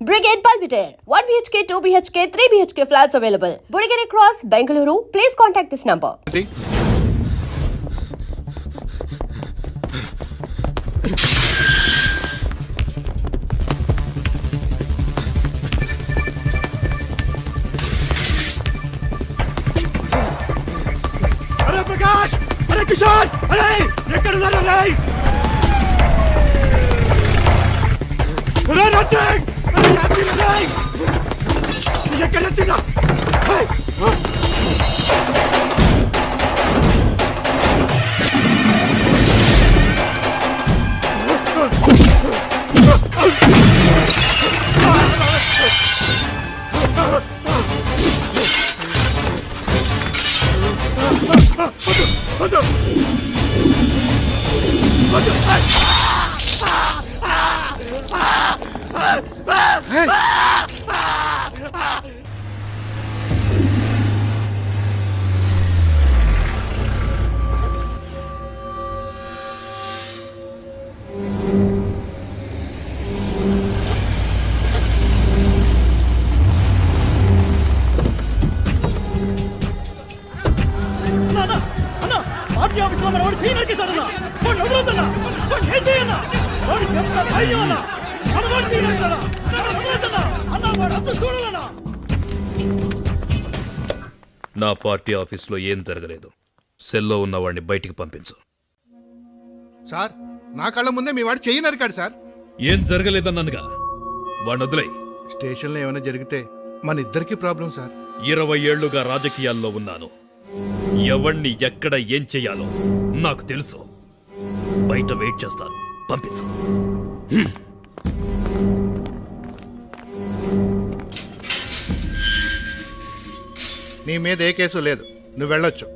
Brigade Belvedere, 1 BHK, 2 BHK, 3 BHK flats available. Burigere Cross, Bengaluru. Please contact this number. अरे प्रकाश, अरे किशोर, अरे ये कर लो रे, अरे नरसिंह, अरे याद नहीं, ये कर चिन्ना, నా పార్టీ ఆఫీస్లో ఏం జరగలేదు. సెల్లో ఉన్నవాడిని బయటికి పంపించు. సార్ నా కళ్ళ ముందే మీ వాడు చెయ్యి నరికాడు సార్. ఏం జరగలేదన్నానుగా, వాడిని వదిలేయ్. స్టేషన్లో ఏమైనా జరిగితే మన ఇద్దరికి ప్రాబ్లం సార్. 20 ఏళ్లుగా రాజకీయాల్లో ఉన్నాను. ఎవణ్ణి ఎక్కడ ఏం చెయ్యాలో నాకు తెలుసు. బయట వెయిట్ చేస్తాను, పంపించు. నీ మీద ఏ కేసు లేదు, నువ్వు వెళ్ళొచ్చు.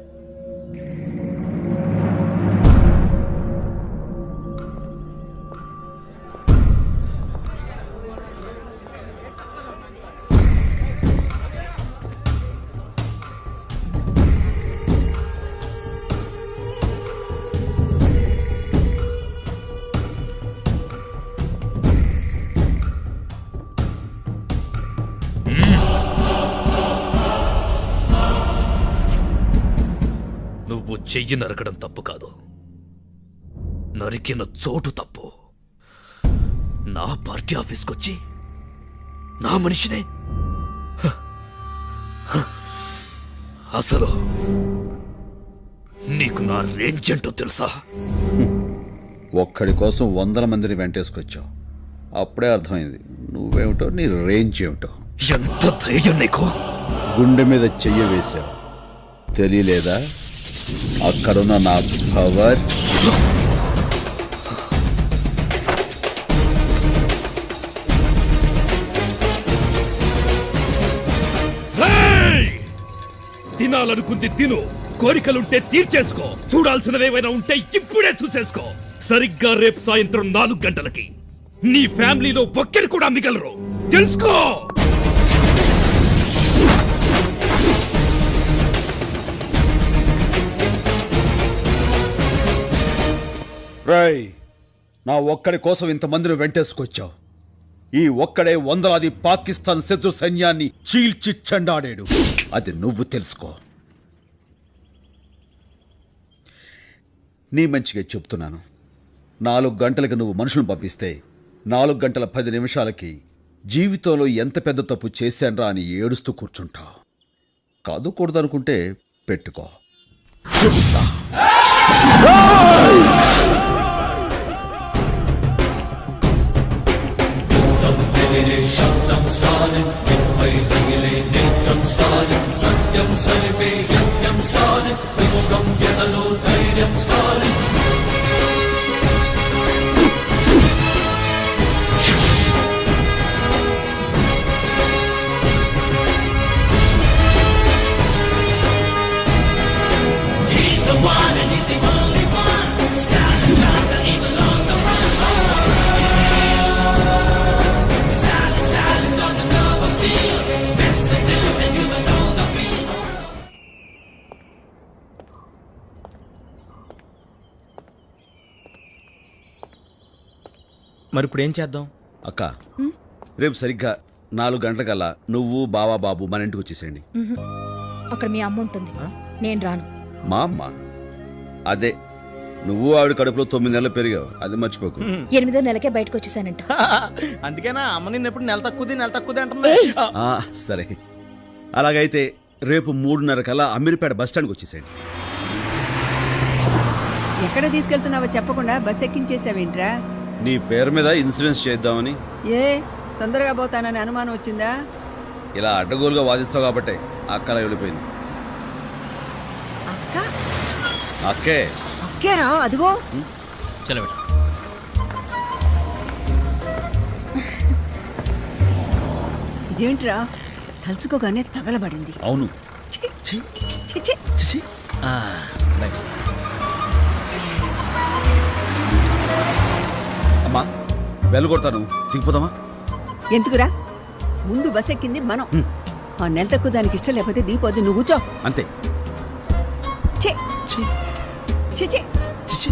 నువ్వు చెయ్యి నరకడం తప్పు కాదు, నరికిన చోటు తప్పు. నా పార్టీ ఆఫీస్కొచ్చి నా మనిషినే అసలు నీకు నా రేంజ్ ఏంటో తెలుసా? ఒక్కడి కోసం 100 మందిని వెంటేసుకొచ్చావు. అప్పుడే అర్థమైంది నువ్వేమిటో, నీ రేంజ్ ఏమిటో. ఎంత ధైర్యం నీకు? గుండె మీద చెయ్యి వేశావు, తెలియలేదా? అక్కడున్న నా పవర్. తినాలనుకుంది తిను, కోరికలుంటే తీర్చేసుకో, చూడాల్సినవేమైనా ఉంటే ఇప్పుడే చూసేసుకో. సరిగ్గా రేపు సాయంత్రం 4 గంటలకి నీ ఫ్యామిలీలో ఒక్కరు కూడా మిగలరు, తెలుసుకో. రేయ్, నా ఒక్కడి కోసం ఇంతమందిని వెంటేసుకొచ్చావు. ఈ ఒక్కడే వందలాది పాకిస్తాన్ శత్రు సైన్యాన్ని చీల్చి చెండాడాడు. అది నువ్వు తెలుసుకో. నీ మంచిగా చెప్తున్నాను. 4 గంటలకు నువ్వు మనుషులను పంపిస్తే 4 గంటల 10 నిమిషాలకి జీవితంలో ఎంత పెద్ద తప్పు చేశాన్రా అని ఏడుస్తూ కూర్చుంటావు. కాదు కూడదనుకుంటే పెట్టుకో, చూపిస్తా. శబ్దం స్టాలిన్ నేత్రం స్టాలిన్ సత్యం సరిపే యజ్ఞం స్టాలిన్ విశ్వం ఎదలో ధైర్యం Stalin. He's the one and he's the only one. Stalin's not the evil on the run. Stalin's on the nerve of steel. Mess with him and you will know the feel. మరి ఇప్పుడు ఏం చేద్దాం? అక్క, రేపు సరిగ్గా 4 గంటలకల్లా నువ్వు బావా బాబు మన ఇంటికి వచ్చేసేయండి. అక్కడ మీ అమ్మ ఉంటుంది, నేను రాను. మా అమ్మ అదే నువ్వు ఆవిడ కడుపులో 9 నెలలు పెరిగావు, అది మర్చిపోకు. 8వ నెలకే బయటకు వచ్చేసానంట. అందుకేనా అమ్మ నిన్న ఎప్పుడు నెల తక్కువది అంటున్నా. ఆ, సరే అలాగైతే రేపు 3:30 కల్లా అమీర్పేట బస్ స్టాండ్కి వచ్చేసేయండి. ఎక్కడ తీసుకెళ్తున్నావో చెప్పకుండా బస్ ఎక్కించేసావేంట్రా? నీ పేరు మీద ఇన్సూరెన్స్ చేద్దామని. ఏ తొందరగా పోతానని అనుమానం వచ్చిందా? ఇలా అడ్డగోలుగా వాదిస్తావు కాబట్టి అక్కలా వెళ్ళిపోయింది. అక్క అక్కే అక్కేరా అదిగో. చలో ఇదేంట్రా తలుచుకోగానే తగలబడింది. అవును. ఛీ, ఛీ, ఛీ, ఛీ. చిసి. అమ్మా బెల్ కొడతాను, దిగిపోతామా? ఎందుకురా? ముందు బస్ ఎక్కింది మనం. ఆ నెల తక్కువ దానికి ఇష్టం లేకపోతే దిగిపోద్ది. నువ్వు కూర్చో. అంతే. ఛీ, ఛీ, ఛీ, ఛీ. చిసి.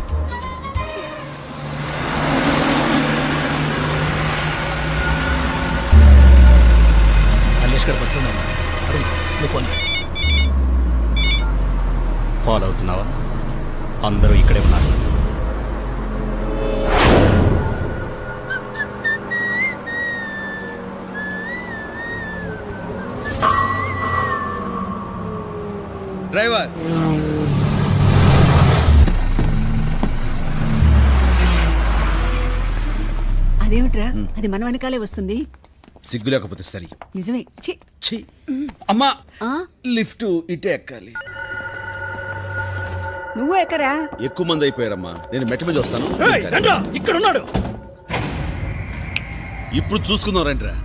ఫాలో అవుతున్నావా? అందరూ ఇక్కడే ఉన్నారు. డ్రైవర్ అదేమిట్రా? అది మన వెనకాలే వస్తుంది. సిగ్గు లేకపోతే సరి. నిజమే. ఛీ. ఛీ. అమ్మా ఆ? లిఫ్ట్ ఇటే ఎక్కాలి. నువ్వు ఎక్కరా? ఎక్కువ మంది అయిపోయారమ్మా, నేను మెట్ట మీద వస్తాను. ఇక్కడ ఉన్నాడు. ఇప్పుడు చూసుకుందాం రండిరా.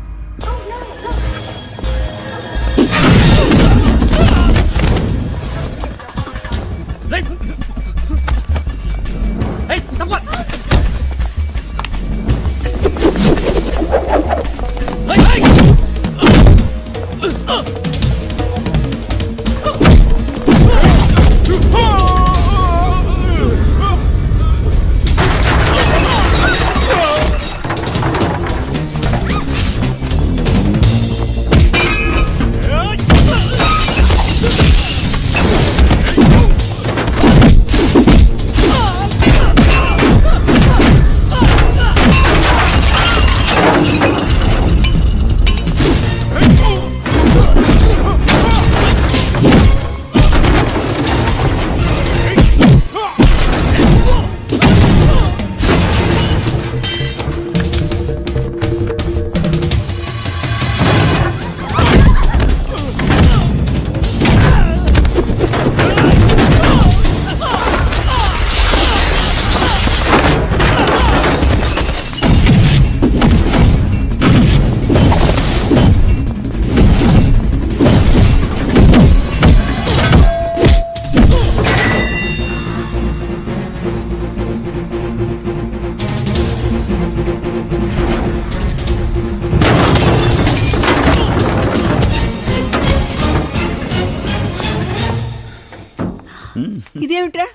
ఇదేమిట్రా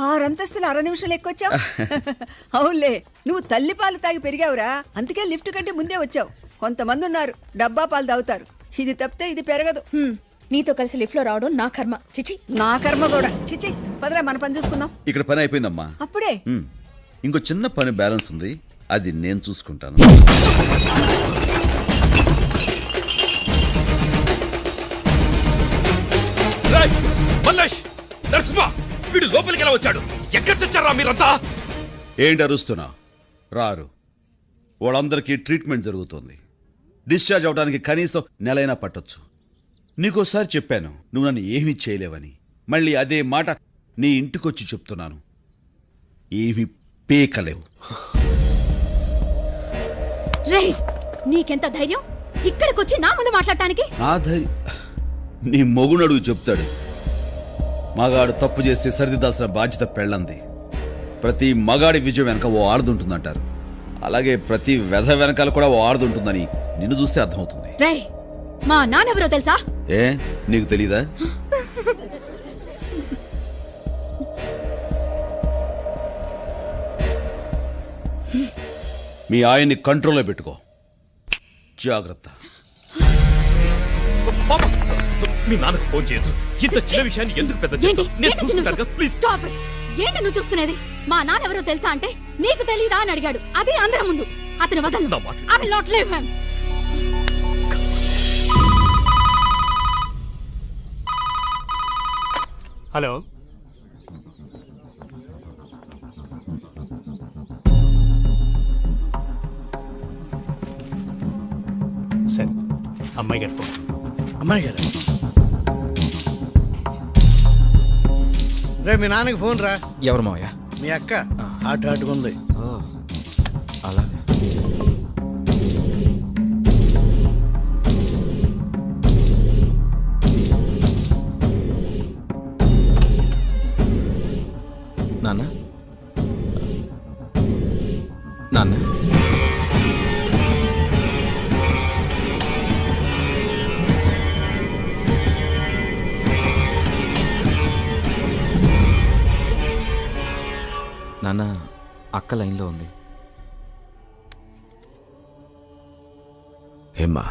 6 అంతస్తులు 6 నిమిషాలు ఎక్కువచ్చావు? అవునులే, నువ్వు తల్లి పాలు తాగి పెరిగావురా, అందుకే లిఫ్ట్ కంటే ముందే వచ్చావు. కొంతమంది ఉన్నారు డబ్బా పాలు తాగుతారు, ఇది తప్పితే ఇది పెరగదు. నీతో కలిసి లిఫ్ట్ లో రావడం నా కర్మ. చిచి. నా కర్మ కూడా. చిచి, పదరా మన పని చూసుకుందాం. ఇక్కడ పని అయిపోయిందమ్మా. అప్పుడే? ఇంకో చిన్న పని బ్యాలెన్స్ ఉంది, అది నేను చూసుకుంటాను. నరసింహ, వీడు లోపలికి ఎలా వచ్చాడు? ఎక్కడి తెచ్చారా మీరంతా? ఏంటి అరుస్తున్నా? రారు. వాళ్ళందరికీ ట్రీట్మెంట్ జరుగుతుంది. డిశ్చార్జ్ అవడానికి కనీసం నెలైనా పట్టొచ్చు. నీకోసారి చెప్పాను నువ్వు నన్ను ఏమీ చేయలేవని. మళ్ళీ అదే మాట నీ ఇంటికొచ్చి చెప్తున్నాను, ఏమీ పీకలేవు. రేయ్, నీకెంత ధైర్యం ఇక్కడికొచ్చి నా ముందు మాట్లాడటానికి? నా ధైర్యం నీ మొగునడుగు చెప్తాడు. మగాడు తప్పు చేస్తే సరిదిద్దాల్సిన బాధ్యత పెళ్ళంది. ప్రతి మగాడి విజయం వెనక ఓ ఆడదుంటుందంటారు. అలాగే ప్రతి వెధ వెనకాల కూడా ఓ ఆడదుంటుందని నిన్ను చూస్తే అర్థమవుతుంది. రేయ్, మా నాన్నెవరో తెలుసా? ఏ నీకు తెలీదా? మీ ఆయన్ని కంట్రోల్లో పెట్టుకో. జాగ్రత్త. పాప, మీ నాన్నకు ఫోన్ చేయొద్దు. ఇంత చిన్న విషయాన్ని ఎందుకు పెద్ద ఏంటి చేస్తావు? నేను ఏంటి చిన్న చూసుకుంటాను కదా, విషయం? ప్లీజ్. Stop it. ఏంటి నువ్వు చూసుకునేది? మా నాన్న ఎవరో తెలుసా అంటే నీకు తెలీదా అని అడిగాడు. అదే అందరం ముందు. అతను వదలను. నా మాట. I will not leave him. Hello సరే, అమ్మాయి గారు ఫోన్. అమ్మాయి గారు రే, మీ నాన్నకి ఫోన్ రా. ఎవరు మావయ్య? మీ అక్క ఆటుకుంది. అలాగే. నాన్న నాన్న నాన్న, అక్క లైన్లో ఉంది. ఏమ్మా?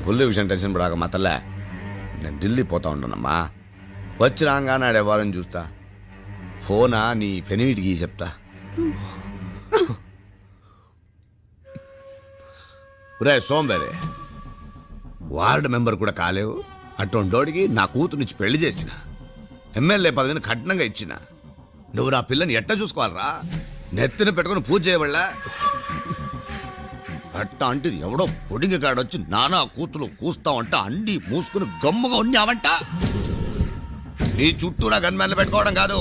బుల్లి విషయం టెన్షన్ పడాక మా తల్లే, నేను ఢిల్లీ పోతా ఉంటానమ్మా. వచ్చి రాగానే ఆడేవారని చూస్తా. ఫోనా నీ పెనిమిటికి చెప్తా. రే సోంబేరే, వార్డు మెంబర్ కూడా కాలేవు. అటువంటోడికి నా కూతురునిచ్చి పెళ్లి చేసిన, ఎమ్మెల్యే పదవిని కఠినంగా ఇచ్చిన. నువ్వు నా పిల్లని ఎట్ట చూసుకోవాలరా? నెత్తిన పెట్టుకుని పూజ చేయబడలా? అట్ట అంటే ఎవడో పొడింగి కాడొచ్చి నానా కూతురు కూస్తావంట అండి మూసుకుని గమ్ముగా ఉన్నావంట. నీ చుట్టూ నా గన్మ్యాన్లు పెట్టుకోవడం కాదు,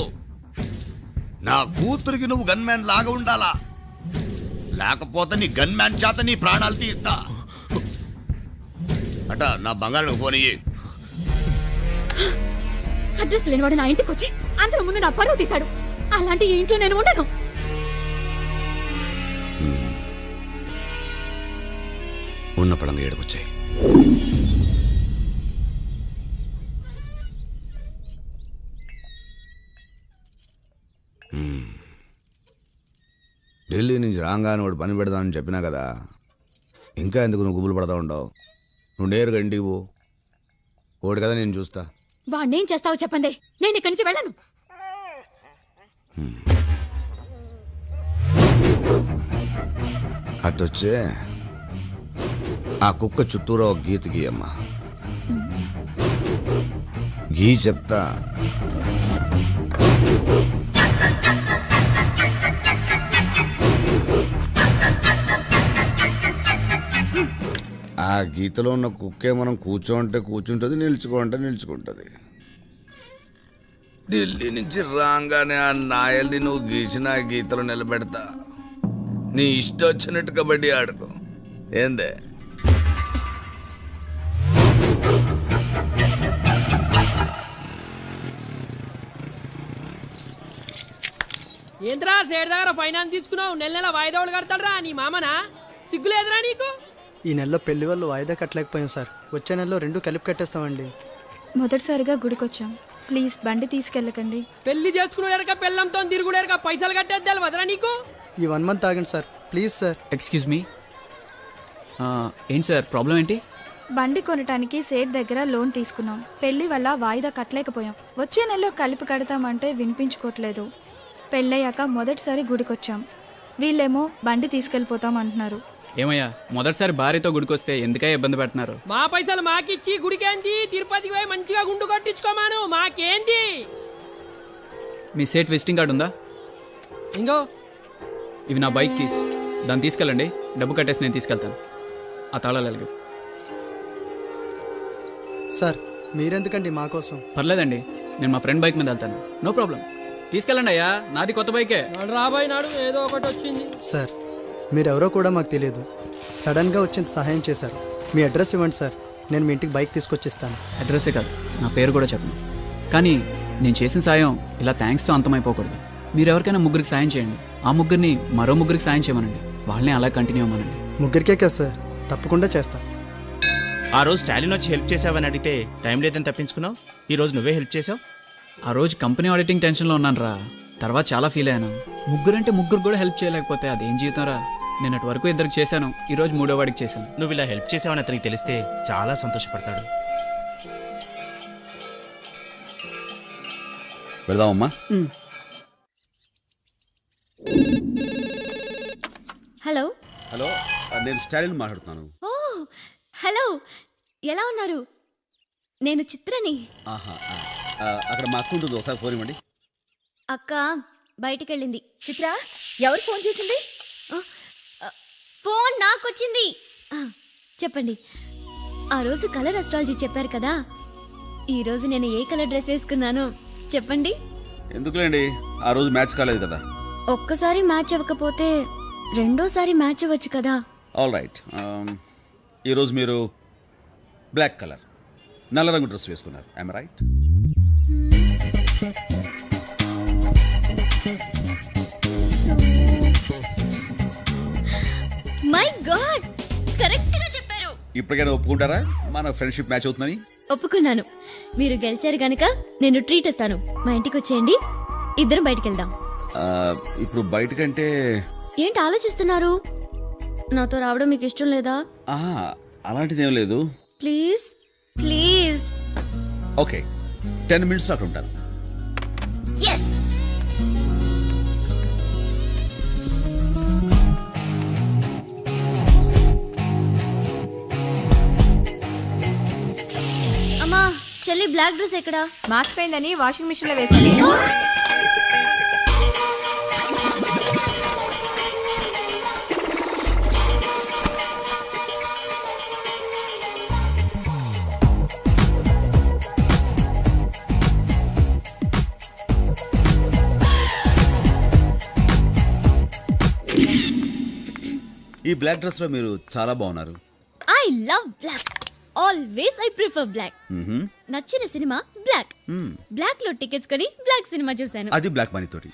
నా కూతురికి నువ్వు గన్మ్యాన్ లాగా ఉండాలా. లేకపోతే నీ గన్మ్యాన్ చేత నీ ప్రాణాలు తీస్తా. అట నా బంగారం ఫోన్ ఇయ్యి. అడ్రస్ లేనివాడు నా ఇంటికి వచ్చి అందరి ముందు నా పరువు తీశాడు. అలాంటి ఈ ఇంట్లో నేను ఉండను. ఉన్న పడంగా ఏడుకొచ్చాయి. ఢిల్లీ నుంచి రాగానే వాడు పని పెడదామని చెప్పినా కదా, ఇంకా ఎందుకు నువ్వు గుబులు పడతా ఉండవు? నువ్వు నేరుగా ఇంటికి పో. ఓడి కదా నేను చూస్తా. వాడినేం చేస్తావో చెప్పండి, నేను ఇక్కడి నుంచి వెళ్ళను. అట్టొచ్చే ఆ కుక్క చుట్టూరా ఒక గీత గీయమ్మా. గీ చెప్తా. ఆ గీతలో ఉన్న కుక్కే మనం కూర్చోంటే కూర్చుంటుంది, నిల్చుకోంటే నిల్చుకుంటుంది. ఢిల్లీ నుంచి రాగానే ఆ నాయల్ని నువ్వు గీసిన ఆ గీతలో నిలబెడతా. నీ ఇష్టం వచ్చినట్టు కబడ్డీ ఆడుకో. ఏందే? ఏంద్రా సేడ్ దగ్గర ఫైనాన్స్ తీసుకున్నావు? నెల నెల వాయిదాలు కడతాడరా నీ మామనా? సిగ్గులేదురా నీకు? ఈ నెలలో పెళ్లి వాళ్ళు వాయిదా కట్టలేకపోయాం సార్. వచ్చే నెలలో 2 కలిపి కట్టేస్తామండి. మొదటిసారిగా గుడికొచ్చాం, ప్లీజ్ బండి తీసుకెళ్ళకండి. పెళ్లి చేసుకునేరక పెళ్ళంతో తిరుగుడేరక పైసలు కట్టేద్దాలు వదరా నీకు? ఈ 1 మంత్ ఆగండి sir, please sir. Excuse me, ఏంటి సార్ ప్రాబ్లం ఏంటి? బండి కొనటానికి సేట్ దగ్గర లోన్ తీసుకున్నాం. పెళ్లి వల్ల వాయిదా కట్టలేకపోయాం. వచ్చే నెలలో కలిపి కడతామంటే వినిపించుకోవట్లేదు. పెళ్ళయ్యాక మొదటిసారి గుడికొచ్చాం. వీళ్ళేమో బండి తీసుకెళ్ళిపోతాం అంటున్నారు. ఏమయ్యా, మొదటిసారి భార్యతో గుడికొస్తే ఎందుకయ్యా ఇబ్బంది పెడుతున్నారు? మా పైసలు మాకిచ్చి గుడికేంది, తిరుపతికి పోయి మంచిగా గుండు కొట్టించుకోమాను. మాకేంది? మీ సేట్ విజిటింగ్ కార్డు ఉందా? ఇంకో ఇవి నా బైక్ కీస్, దాన్ని తీసుకెళ్ళండి. డబ్బు కట్టేసి నేను తీసుకెళ్తాను. ఆ తాళాలు అలాగే. సార్ మీరెందుకండి మా కోసం? పర్లేదండి, నేను మా ఫ్రెండ్ బైక్ మీద వెళ్తాను. నో ప్రాబ్లం, తీసుకెళ్ళండి అయ్యా, నాది కొత్త బైకే. రాబాయ్ నాడు ఏదో ఒకటి వచ్చింది. సార్ మీరెవరో కూడా మాకు తెలియదు, సడన్గా వచ్చింది సహాయం చేశారు. మీ అడ్రస్ ఇవ్వండి సార్, నేను మీ ఇంటికి బైక్ తీసుకొచ్చిస్తాను. అడ్రస్సే కాదు, నా పేరు కూడా చెప్పను. కానీ నేను చేసిన సాయం ఇలా థ్యాంక్స్తో అంతమైపోకూడదు. మీరు ఎవరికైనా 3కి సాయం చేయండి, ఆ ముగ్గురిని మరో ముగ్గురికి సాయం చేయమనండి. వాళ్ళని అలా కంటిన్యూ అవ్వమనండి. ముగ్గురికే కదా సార్, తప్పకుండా చేస్తా. ఆ రోజు స్టాలిన్ వచ్చి హెల్ప్ చేసావని అడిగితే టైం లేదని తప్పించుకున్నావు. ఈ రోజు నువ్వే హెల్ప్ చేసావు. ఆ రోజు కంపెనీ ఆడిటింగ్ టెన్షన్లో ఉన్నాను రా. తర్వాత చాలా ఫీల్ అయ్యాను. ముగ్గురంటే ముగ్గురు కూడా హెల్ప్ చేయలేకపోతే అదేం జీవితం రా. నేను అటు వరకు ఇద్దరికి చేశాను, ఈరోజు మూడో వాడికి చేశాను. నువ్వు ఇలా హెల్ప్ చేసావని అతనికి తెలిస్తే చాలా సంతోషపడతాడు. వెళ్దామమ్మా. హలో హలో, నేను స్టాలిన్ మాట్లాడుతున్నాను. ఓ హలో, ఎలా ఉన్నారు? నేను చిత్రని. ఆహా, అక్కడ మా అక్క ఉంటుంది, ఒకసారి ఫోన్ ఇవ్వండి. అక్క బయటికెళ్ళింది. చిత్ర, ఎవరు ఫోన్ చేసింది? ఫోన్ నాకొచ్చింది. చెప్పండి. ఆ రోజు కలర్ అస్ట్రాలజీ చెప్పారు కదా, ఈ రోజు నేను ఏ కలర్ డ్రెస్ వేసుకున్నాను చెప్పండి. ఎందుకులేండి, ఆ రోజు మ్యాచ్ కాలేదు కదా. ఒక్కసారి మ్యాచ్ అవ్వకపోతే రెండోసారి మ్యాచ్ అవ్వచ్చు కదా. ఆల్ రైట్, ఈరోజు మీరు బ్లాక్ కలర్ నల్ల రంగు డ్రెస్ వేసుకున్నారు. I'm right? My God, correct గా చెప్పారు. ఇప్పటికైనా ఒప్పుకుంటారా మన ఫ్రెండ్షిప్ మ్యాచ్ అవుతుందని? ఒప్పుకున్నాను. మీరు గెలిచారు గనక నేను ట్రీట్ ఇస్తాను. మా ఇంటికి వచ్చేయండి, ఇద్దరం బయటికి వెళ్దాం. ఇప్పుడు బయటకంటే ఏంటి ఆలోచిస్తున్నారు? నాతో రావడం మీకు ఇష్టం లేదా? అలాంటిది ఏం లేదు. Please please. ఓకే, 10 minutes అక్కడ ఉంటాను. ఎస్. అమ్మా, చెల్లి బ్లాక్ డ్రెస్ ఎక్కడ? మార్చిపోయిందని వాషింగ్ మిషన్ లో వేసాను. ఈ బ్లాక్ డ్రెస్ లో మీరు చాలా బాగున్నారు. I love black. Always I prefer black. నచ్చిన సినిమా బ్లాక్. బ్లాక్ లో టికెట్స్ కొని బ్లాక్ సినిమా చూశాను. అది బ్లాక్ మనీ తోటి?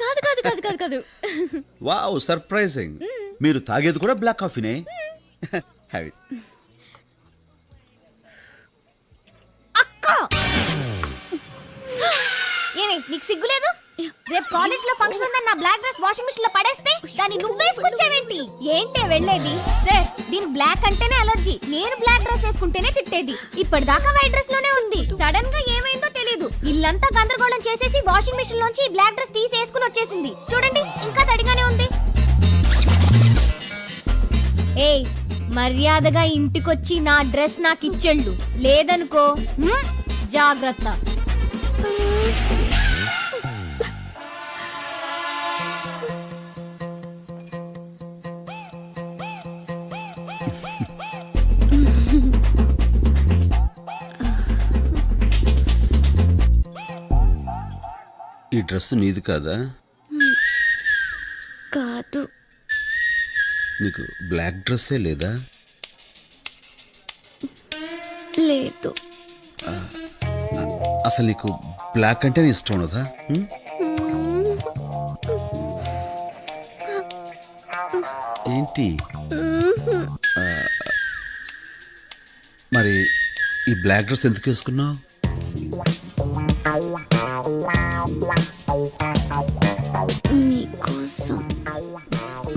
కాదు కాదు కాదు కాదు కాదు. Wow, surprising. మీరు తాగేది కూడా బ్లాక్ కాఫీనే? Have it. అక్క, ఏమే నీకు సిగ్గులేదు? రేపు కాలేజ్ లో ఫంక్షన్ ఉందని నా బ్లాక్ డ్రెస్ వాషింగ్ మిషన్ లో పడేస్తే దాన్ని నువ్వేసుకొచ్చావేంటి? ఏంటే వెళ్ళేది? సార్, దీని బ్లాక్ అంటేనే అలర్జీ. నేను బ్లాక్ డ్రెస్ వేసుకుంటేనే తిట్టేది. ఇప్పటిదాకా వైట్ డ్రెస్ లోనే ఉంది. సడన్ గా ఏమైందో తెలీదు. ఇల్లంతా గందరగోళం చేసేసి వాషింగ్ మిషన్ లోంచి ఈ బ్లాక్ డ్రెస్ తీసేసుకుని వచ్చేసింది. చూడండి, ఇంకా తడిగానే ఉంది. ఏయ్, మర్యాదగా ఇంటికొచ్చి నా డ్రెస్ నాకు ఇచ్చెళ్ళు, లేదనుకో జాగ్రత్త. ఈ డ్రెస్ నీది కాదా? కాదు. నీకు బ్లాక్ డ్రెస్సే లేదా? లేదు. అసలు నీకు బ్లాక్ అంటేనే ఇష్టం ఉన్నదా? ఏంటి మరి ఈ బ్లాక్ డ్రెస్ ఎందుకు వేసుకున్నావు? మీకోసం.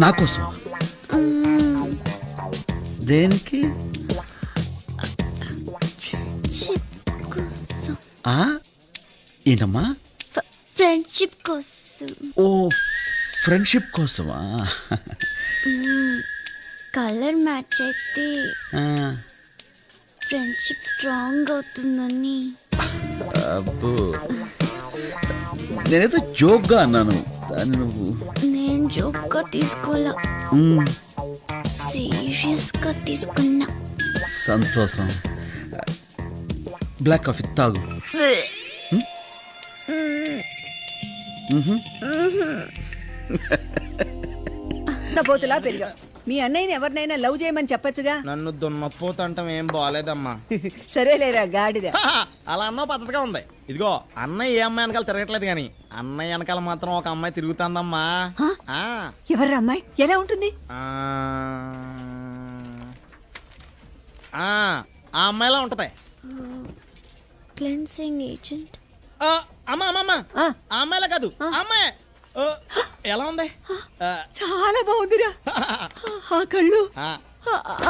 నా కోసం? దేనికి? ఏంటమ్మా? ఫ్రెండ్షిప్ కోసం. ఓ, ఫ్రెండ్షిప్ కోసమా? కలర్ మ్యాచ్ అయితే ఫ్రెండ్షిప్ స్ట్రాంగ్ అవుతుందని. అబ్బో, నేనేదో జోక్గా అన్నాను. దాన్ని నువ్వు. నేను జోక్గా తీసుకోవాలా, సీరియస్ గా తీసుకున్నా. సంతోషం. బ్లాక్ కాఫీ తాగు. పోతులా పెరిగా మీ అన్నయ్యని ఎవరినైనా లవ్ చేయమని చెప్పొచ్చుగా. నన్ను దున్నపోతంటాం ఏం బాగాలేదమ్మా. సరేలేరా గాడిద. అలా అన్న పద్ధతిగా ఉంది. ఇదిగో అన్నయ్య ఏ అమ్మాయి వెనకాల తిరగట్లేదు కానీ అన్నయ్య వెనకాల మాత్రం ఒక అమ్మాయి తిరుగుతుందమ్మా. ఎవర్రా అమ్మాయి? ఎలా ఉంటుంది? ఆ అమ్మాయిలా ఉంటది. Cleansing agent. అమ్మా అమ్మమ్మ ఆ అమ్మాయిలా కాదు అమ్మాయి. ఎలా ఉంది? చాలా బాగుందిరా. ఆ కళ్ళు,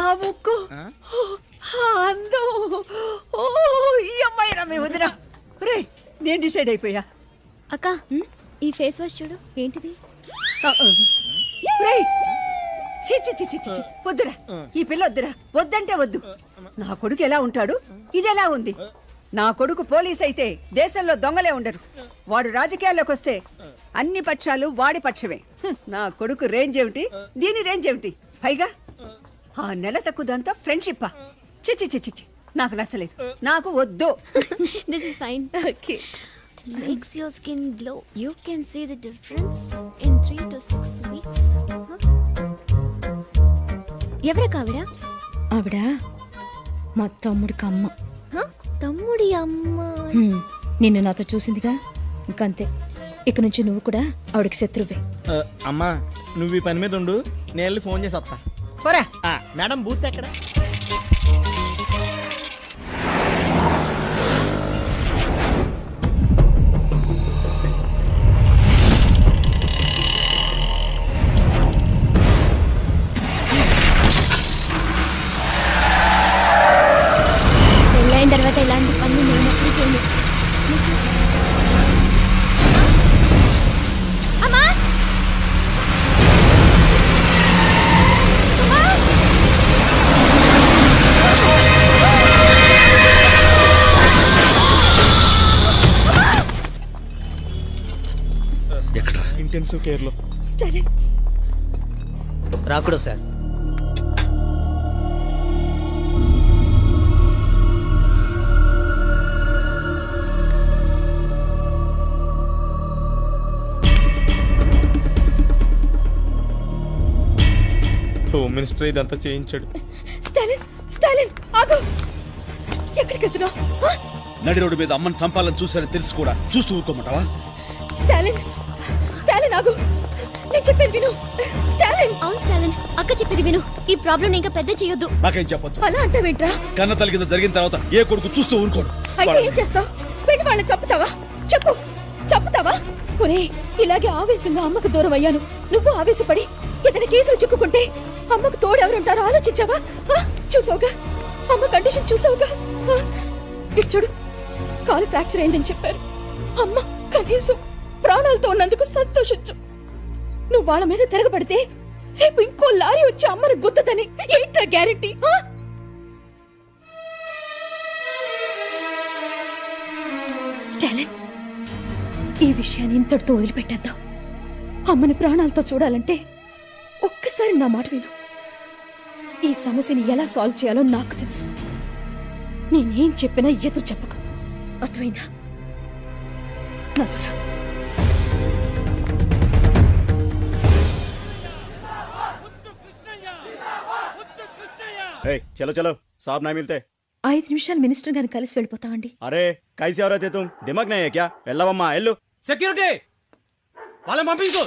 ఆ ముక్కు, అందం. ఓ ఈ అమ్మాయి రా మీ వదిన. రే నేను డిసైడ్ అయిపోయా. అక్క ఈ ఫేస్ వాష్ చూడు. ఏంటిది? చి చి చి చి చి. వద్దురా, ఈ పిల్ల వద్దురా. వద్దంటే వద్దు. నా కొడుకు ఎలా ఉంటాడు? ఇది ఎలా ఉంది? నా కొడుకు పోలీస్ అయితే దేశంలో దొంగలే ఉండరు. వాడు రాజకీయాల్లోకి వస్తే అన్ని పక్షాలు వాడి పక్షమే. నా కొడుకు రేంజ్ ఏమిటి, దీని రేంజ్ ఏమిటి? పైగా ఆ నెల తక్కువదంతా ఫ్రెండ్షిప్పా? చిచి చిచి చి. నాకు నచ్చలేదు, నాకు వద్దు. This is fine. Okay. Makes your skin glow. You can see the difference in 3 to 6 weeks. ఎవరా కావిడ? ఆవిడ మా తమ్ముడికి అమ్మ. తమ్ముడి అమ్మ. నిన్ను నాతో చూసిందిగా, ఇంకంతే. ఇక నుంచి నువ్వు కూడా ఆవిడకి శత్రువే. అమ్మా నువ్వు ఈ పని మీద ఉండు, నేను వెళ్ళి ఫోన్ చేసి వస్తా. పోరా. మేడం బూత్ ఎక్కడ? పెళ్ళైన తర్వాత ఇలాంటి పనులు నేను ఎప్పుడు చేయను. అమ్మా ఎక్కడ? ఇంటెన్సివ్ కేర్ లో. స్టాలిన్ రాకూడదు సార్. హోమ్ మినిస్టర్ ఇదంతా చేయించాడు. స్టాలిన్ స్టాలిన్ ఆగు. ఎక్కడికి వెళ్తున్నావు? నడి రోడ్డు మీద అమ్మని చంపాలని చూసారని తెలిసి కూడా చూస్తూ ఊరుకోమంటావా? స్టాలిన్ స్టాలిన్ ఆగు. నేను చెప్పేది విను. స్టాలిన్. అవును స్టాలిన్, అక్క చెప్పేది విను. ఈ ప్రాబ్లం ఇంకా పెద్ద చేయొద్దు. నాకేం చెప్పొద్దు. అలా అంటావేంట్రా? కన్న తల్లి కింద జరిగిన తర్వాత ఏ కొడుకు చూస్తూ ఊరుకోడు. అయితే ఏం చేస్తావు? వెళ్ళి వాళ్ళని చంపుతావా? చెప్పు, చంపుతావా? ఒరే, ఇలాగే ఆవేశంగా అమ్మకు దూరం అయ్యాను. నువ్వు ఆవేశపడి ఏదైనా కేసులు చిక్కుకుంటే అమ్మకు తోడెవరుంటారో ఆలోచించావా? చూసావుగా అమ్మ కండిషన్, చూసావుగా. ఇటు చూడు, కాలు ఫ్రాక్చర్ అయిందని చెప్పారు. అమ్మ కనీసం ప్రాణాలతో ఉన్నందుకు సంతోషించు. నువ్వు వాళ్ళ మీద తిరగబడితే రేపు ఇంకో లారీ వచ్చి అమ్మని గుద్దదని ఏంట్రా గ్యారెంటీ? స్టాలిన్, ఈ విషయాన్ని ఇంతటితో వదిలిపెట్టేద్దాం. అమ్మని ప్రాణాలతో చూడాలంటే ఒక్కసారి నా మాట విను. ఈ సమస్యని ఎలా సాల్వ్ చేయాలో నాకు తెలుసు. నేనేం చెప్పినా ఎదురు చెప్పకు, అర్థమైందా? నాతో రా. చలో చలో సాబ్ నా మిల్తే. 5 నిమిషాలు మినిస్టర్ గారిని కలిసి వెళ్ళిపోతామండి. అరే కైసి ఎవరైతే తుమ్ దిమాగ్ నయ్యే క్యా? వెళ్ళవమ్మా వెళ్ళు. సెక్యూరిటీ వాళ్ళని పంపించు.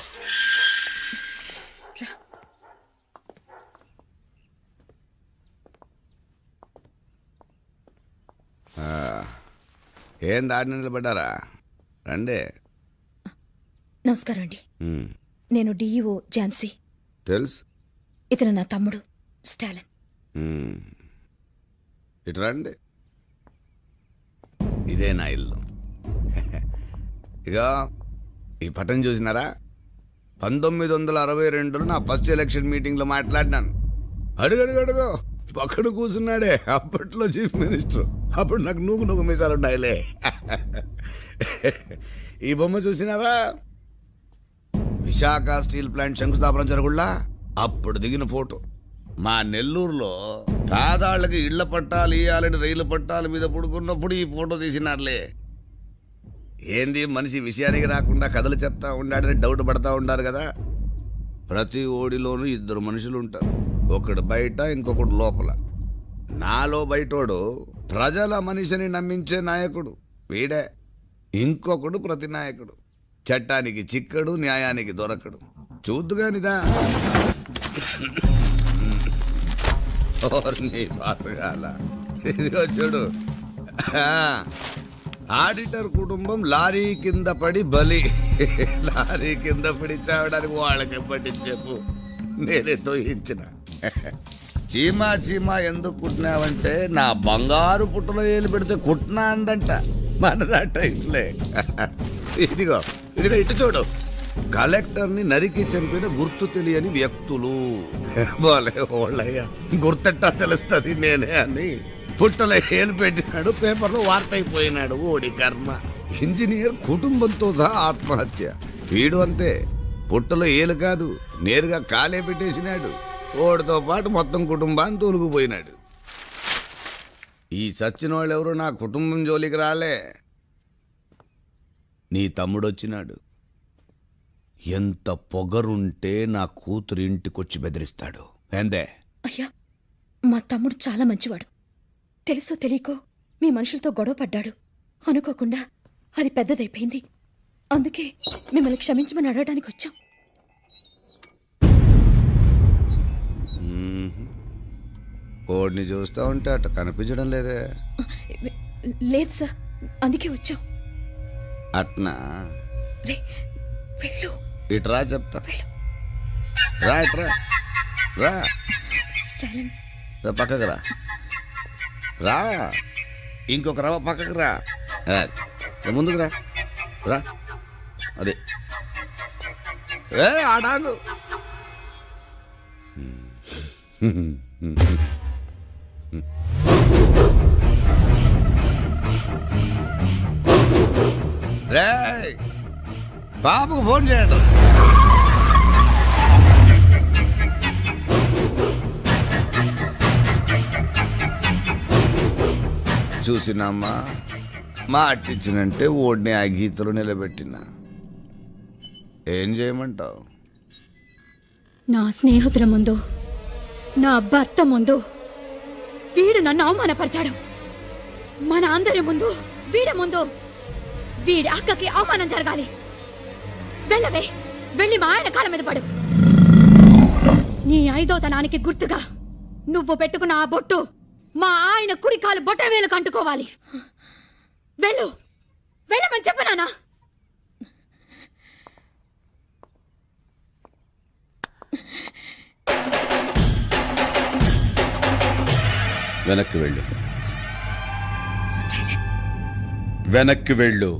ఏం దాడి నిలబడ్డారా? రండి. నమస్కారం అండి. నేను డిఈఓ ఝాన్సీ. తెలుసు. ఇతను నా తమ్ముడు స్టాలిన్. ఇటు రండి. ఇదే నా ఇల్లు. ఇక ఈ పట్టం చూసినారా? 1962లో నా ఫస్ట్ ఎలక్షన్ మీటింగ్లో మాట్లాడినాను. అడుగడుగడుగో పక్కడు కూర్చున్నాడే అప్పట్లో చీఫ్ మినిస్టర్. అప్పుడు నాకు నూగు మీసాలు ఉన్నాయిలే. ఈ బొమ్మ చూసినారా? విశాఖ స్టీల్ ప్లాంట్ శంకుస్థాపన జరుగుళ్ళా అప్పుడు దిగిన ఫోటో. మా నెల్లూరులో పేదాళ్ళకి ఇళ్ల పట్టాలు ఇయ్యాలని రైలు పట్టాల మీద పడుకున్నప్పుడు ఈ ఫోటో తీసినారులే. ఏంది మనిషి విషయానికి రాకుండా కథలు చెప్తా ఉండాడని డౌట్ పడతా ఉండారు కదా. ప్రతి ఓడిలోనూ ఇద్దరు మనుషులు ఉంటారు, ఒకడు బయట ఇంకొకడు లోపల. నాలో బయటోడు ప్రజల మనిషిని నమ్మించే నాయకుడు వీడే, ఇంకొకడు ప్రతి నాయకుడు. చట్టానికి చిక్కడు, న్యాయానికి దొరకడు. చూద్దుగానిదా ఇదిగో చూడు, ఆడిటర్ కుటుంబం లారీ కింద పడి బలి. లారీ కింద పడి చావడానికి వాళ్ళకి పట్టించేపు నేనే తోయించిన. చీమా చీమా ఎందుకు కుట్టినావంటే నా బంగారు పుట్టలో ఏలు పెడితే కుట్టినా అందంట. మనదంట ఇట్లే. ఇదిగో ఇదిగో ఇటు చూడు, కలెక్టర్ని నరికి చంపిన గుర్తు తెలియని వ్యక్తులు. బాలే ఓళ్ళయ్యా, గుర్తెట్టా తెలుస్తుంది నేనే అని పుట్టలో ఏలు పెట్టినాడు, పేపర్లో వార్త అయిపోయినాడు. ఓడి కర్మ. ఇంజనీర్ కుటుంబంతో సహా ఆత్మహత్య. వీడు అంతే, పుట్టలో ఏలు కాదు నేరుగా కాలే పెట్టేసినాడు. ఓడితో పాటు మొత్తం కుటుంబాన్ని తోలుకుపోయినాడు. ఈ చచ్చిన వాళ్ళు ఎవరు నా కుటుంబం జోలికి రాలే. నీ తమ్ముడు వచ్చినాడు. ఎంత పొగరుంటే నా కూతురు ఇంటికొచ్చి బెదిరిస్తాడు. ఏందే? అయ్యా, మా తమ్ముడు చాలా మంచివాడు. తెలుసో తెలియకో మీ మనుషులతో గొడవ పడ్డాడు. అనుకోకుండా అది పెద్దదైపోయింది. అందుకే మిమ్మల్ని క్షమించమని అడగడానికి వచ్చాం. ఓడిని చూస్తా ఉంటే అట్ట కనిపించడం లేదే. లేదు సార్, అందుకే వచ్చాం. అట్నా? రే వెళ్ళు. ఇట్రా చెప్తా. రా ఇట్రా, రా. స్టాలిన్, పక్కకు రా. రా, ఇంకొక రవ పక్కకు రా. ముందుకు రా, రా. అదే ఆడాను. రే, బాబుకు ఫోన్ చేయండి. చూసినమ్మా, మా అట్టిచ్చినంటే ఓడిని ఆ గీతలు నిలబెట్టినా. ఏం చేయమంటావు? నా స్నేహితుల ముందు, నా భర్త ముందు వీడు నన్ను అవమానపరిచాడు. మన అందరి ముందు, వీడి ముందు వీడి అక్కకి అవమానం జరగాలి. వెళ్ళవే, వెళ్ళి మా ఆయన కాళ్ళ మీద పడు. నీ 5వ తనానికి గుర్తుగా నువ్వు పెట్టుకున్న ఆ బొట్టు మా ఆయన కుడి కాలు బొట్ట వేలు కంటుకోవాలి. వెళ్ళు, వెళ్ళమని చెప్పనానా? వెనక్కి వెళ్ళు, వెనక్కి వెళ్ళు.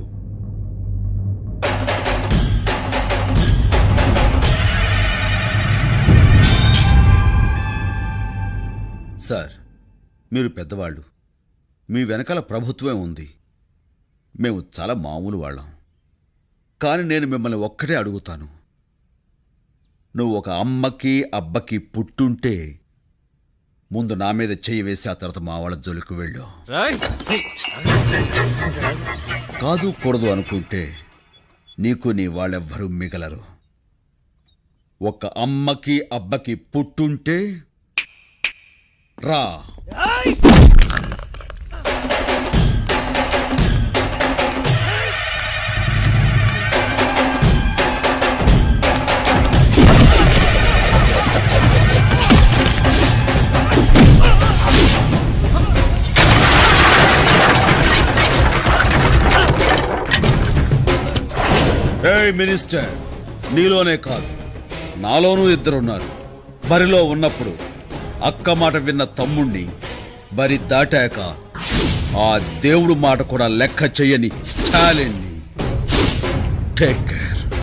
సార్, మీరు పెద్దవాళ్ళు, మీ వెనకాల ప్రభుత్వమే ఉంది. మేము చాలా మామూలు వాళ్ళం. కానీ నేను మిమ్మల్ని ఒక్కటే అడుగుతాను. నువ్వు ఒక అమ్మకి అబ్బకి పుట్టుంటే ముందు నా మీద చెయ్యి వేసి ఆ తర్వాత మా వాళ్ళ జోలికి వెళ్ళు. కాదు కూడదు అనుకుంటే నీకు నీ వాళ్ళెవ్వరూ మిగలరు. ఒక అమ్మకి అబ్బకి పుట్టుంటే రా. ఏయ్ మినిస్టర్, నీలోనే కాదు నాలోనూ ఇద్దరున్నారు. బరిలో ఉన్నప్పుడు అక్క మాట విన్న తమ్ముణ్ణి, బరి దాటాక ఆ దేవుడు మాట కూడా లెక్క చెయ్యని స్టాలిన్ని. టేక్